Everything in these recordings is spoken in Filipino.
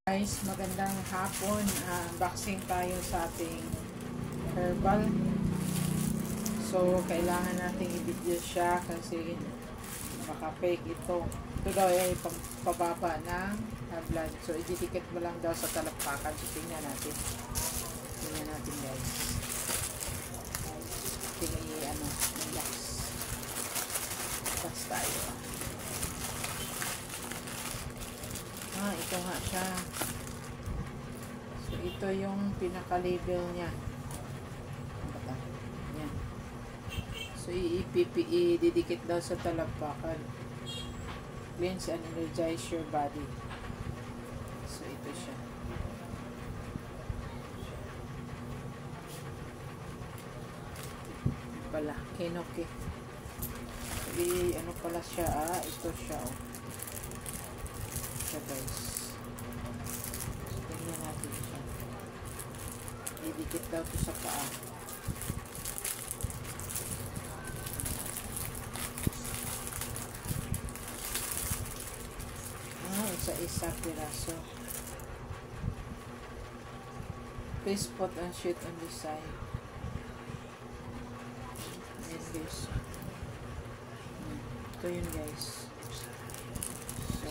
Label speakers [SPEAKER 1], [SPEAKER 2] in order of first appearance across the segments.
[SPEAKER 1] Guys, magandang hapon. Unboxing tayo sa ating herbal. So, kailangan nating i-video siya kasi baka fake ito. Ito daw ay pababa ng blood. So, ididikit mo lang daw sa talampakan. So, tingnan natin. Tingnan natin guys. Tingnan unbox. Unbox tayo. Ito nga siya. So, ito yung pinaka-label niya. Yan. So, i-didikit daw sa talampakan. Cleanse and energize your body. So, ito siya. Pala, Kenoke. So, ano pala siya, ito siya, siya guys. So, tingnan natin siya. Didikit daw ito sa paa. Isa piraso. Please put and sheet on this side. And this. Ito yun guys. So,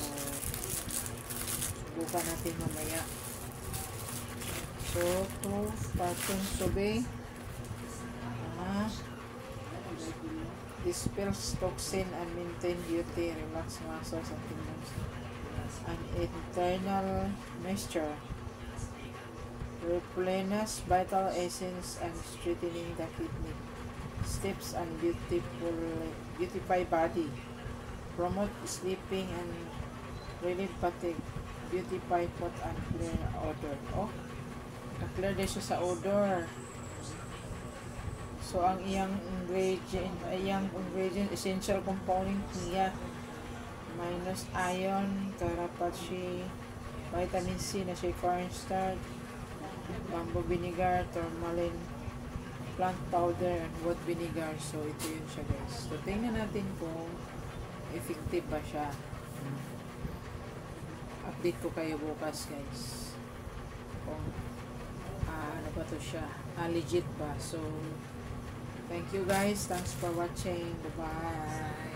[SPEAKER 1] subukan natin mamaya. So, ito, patong sobe. Dispels toxin and maintain beauty, relax muscles and tendons, and internal moisture, replenish vital essence and strengthening the kidney, steps and beautify body, promote sleeping and relieve fatigue, beautify pot and clear odor. Na-clear din siya sa odor. So, ang iyang ingredient, essential component niya, minus iron, carapace, vitamin C na siya, cornstarch, bamboo vinegar, tourmaline, plant powder, and wood vinegar. So, ito yun siya guys. So, tingnan natin kung effective ba siya. Update ko kayo bukas guys. Kung ano ba to siya. Legit ba? So, thank you guys. Thanks for watching. Bye-bye.